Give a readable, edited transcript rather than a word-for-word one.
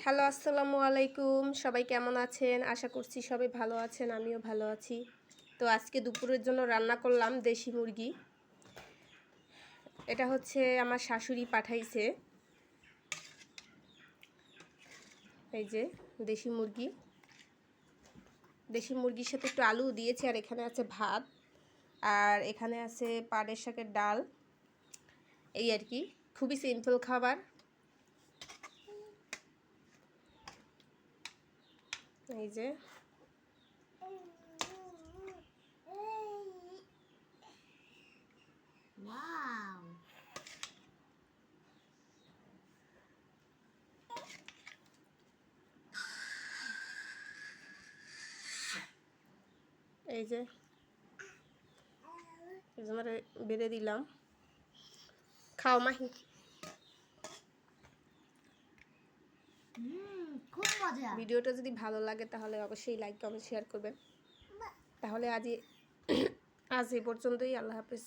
Hello, আসসালামু আলাইকুম। সবাই কেমন আছেন? আশা করছি সবাই ভালো আছেন, আমিও ভালো আছি। তো আজকে দুপুরের জন্য রান্না করলাম দেশি মুরগি। এটা হচ্ছে আমার শাশুড়ি পাঠাইছে। এই যে দেশি মুরগি, দেশি মুরগির সাথে একটু আলু দিয়েছি, আর এখানে আছে ভাত, আর এখানে আছে পাটের শাকের ডাল। এই আর কি, খুবই সিম্পল খাবার। এই যে ওয়াও, এই যে বেড়ে দিলাম, খাও মাহি। খুব মজা। ভিডিওটা যদি ভালো লাগে তাহলে অবশ্যই লাইক, কমেন্ট, শেয়ার করবেন। তাহলে আজ এই পর্যন্তই। আল্লাহ হাফেজ।